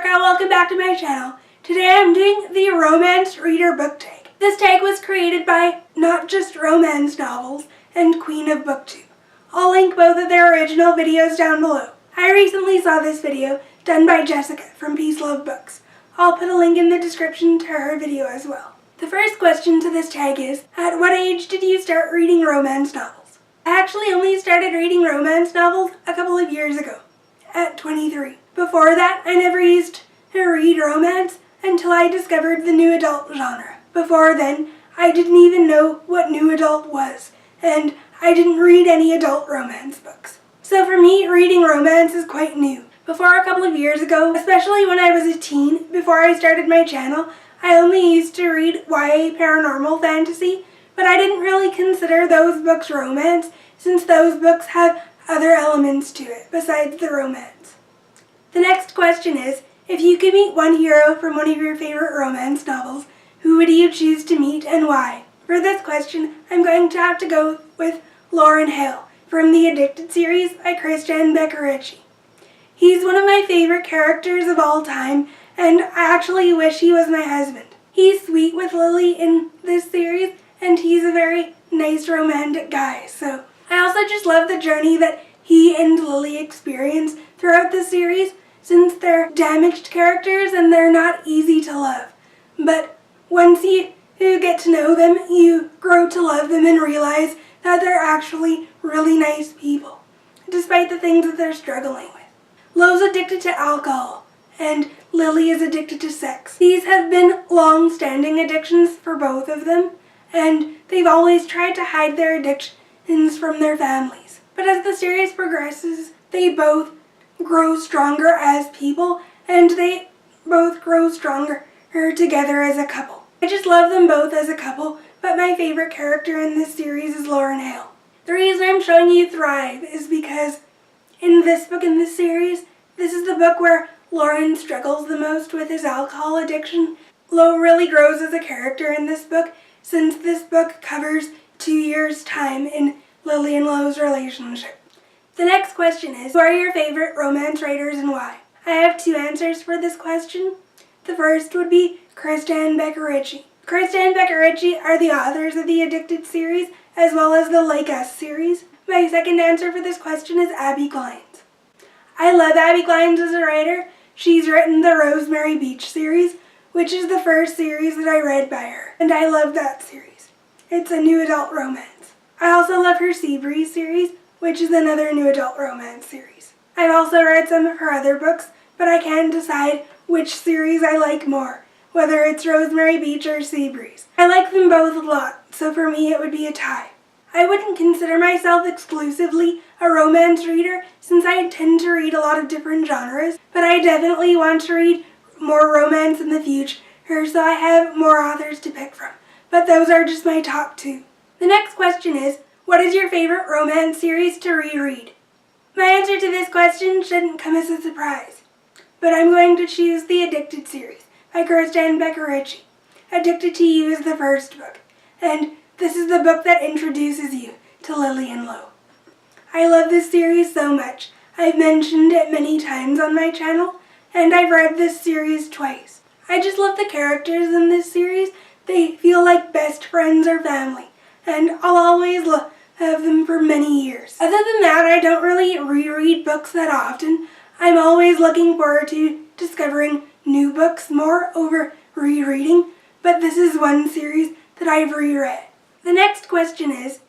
America, welcome back to my channel. Today I'm doing the Romance Reader book tag. This tag was created by Not Just Romance Novels and Queen of BookTube. I'll link both of their original videos down below. I recently saw this video done by Jessica from Peace Love Books. I'll put a link in the description to her video as well. The first question to this tag is, at what age did you start reading romance novels? I actually only started reading romance novels a couple of years ago, at 23. Before that, I never used to read romance until I discovered the new adult genre. Before then, I didn't even know what new adult was, and I didn't read any adult romance books. So for me, reading romance is quite new. Before a couple of years ago, especially when I was a teen, before I started my channel, I only used to read YA paranormal fantasy, but I didn't really consider those books romance since those books have other elements to it besides the romance. The next question is, if you could meet one hero from one of your favorite romance novels, who would you choose to meet and why? For this question, I'm going to have to go with Lauren Hale from the Addicted series by Christian Becker. He's one of my favorite characters of all time, and I actually wish he was my husband. He's sweet with Lily in this series, and he's a very nice romantic guy, so I also just love the journey that he and Lily experience throughout the series, since they're damaged characters and they're not easy to love. But once you get to know them, you grow to love them and realize that they're actually really nice people, despite the things that they're struggling with. Lo's addicted to alcohol, and Lily is addicted to sex. These have been long-standing addictions for both of them, and they've always tried to hide their addictions from their families. But as the series progresses, they both grow stronger as people, and they both grow stronger together as a couple. I just love them both as a couple, but my favorite character in this series is Lauren Hale. The reason I'm showing you Thrive is because in this book in this series, this is the book where Lauren struggles the most with his alcohol addiction. Lo really grows as a character in this book, since this book covers 2 years' time in Lily and Lo's relationship. The next question is, who are your favorite romance writers and why? I have 2 answers for this question. The first would be Christian Becker. Christian and Becker are the authors of the Addicted series, as well as the Like Us series. My second answer for this question is Abby Glines. I love Abby Glines as a writer. She's written the Rosemary Beach series, which is the first series that I read by her, and I love that series. It's a new adult romance. I also love her Seabreeze series, which is another new adult romance series. I've also read some of her other books, but I can't decide which series I like more, whether it's Rosemary Beach or Seabreeze. I like them both a lot, so for me it would be a tie. I wouldn't consider myself exclusively a romance reader, since I tend to read a lot of different genres, but I definitely want to read more romance in the future, so I have more authors to pick from. But those are just my top 2. The next question is, what is your favorite romance series to reread? My answer to this question shouldn't come as a surprise, but I'm going to choose the Addicted series by Christian Becker. Addicted to You is the first book, and this is the book that introduces you to Lily and Lo. I love this series so much. I've mentioned it many times on my channel, and I've read this series twice. I just love the characters in this series. They feel like best friends or family, and I'll always have them for many years. Other than that, I don't really reread books that often. I'm always looking forward to discovering new books more over rereading, but this is one series that I've reread. The next question is,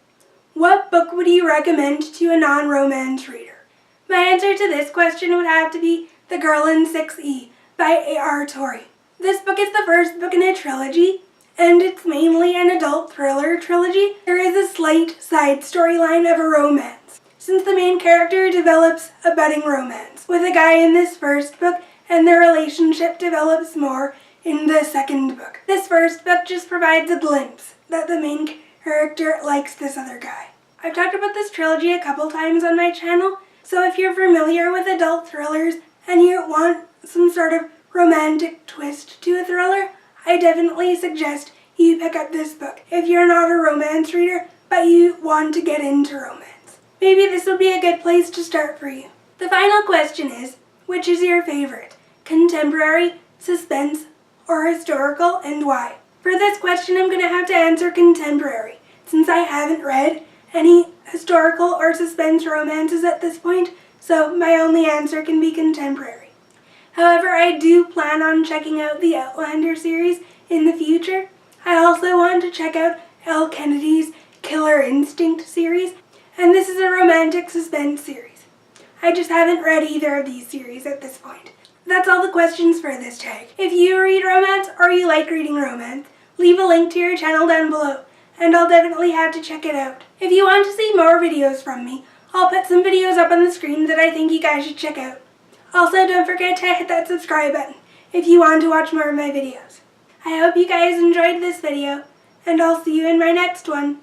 what book would you recommend to a non-romance reader? My answer to this question would have to be The Girl in 6E by A.R. Torrey. This book is the first book in a trilogy, and it's mainly an adult thriller trilogy. There is a slight side storyline of a romance, since the main character develops a budding romance with a guy in this first book, and their relationship develops more in the second book. This first book just provides a glimpse that the main character likes this other guy. I've talked about this trilogy a couple times on my channel, so if you're familiar with adult thrillers and you want some sort of romantic twist to a thriller, I definitely suggest you pick up this book if you're not a romance reader but you want to get into romance. Maybe this would be a good place to start for you. The final question is, which is your favorite? contemporary, suspense, or historical, and why? For this question, I'm going to have to answer contemporary, since I haven't read any historical or suspense romances at this point, so my only answer can be contemporary. However, I do plan on checking out the Outlander series in the future. I also want to check out Elle Kennedy's Killer Instinct series, and this is a romantic suspense series. I just haven't read either of these series at this point. That's all the questions for this tag. If you read romance or you like reading romance, leave a link to your channel down below, and I'll definitely have to check it out. If you want to see more videos from me, I'll put some videos up on the screen that I think you guys should check out. Also, don't forget to hit that subscribe button if you want to watch more of my videos. I hope you guys enjoyed this video, and I'll see you in my next one.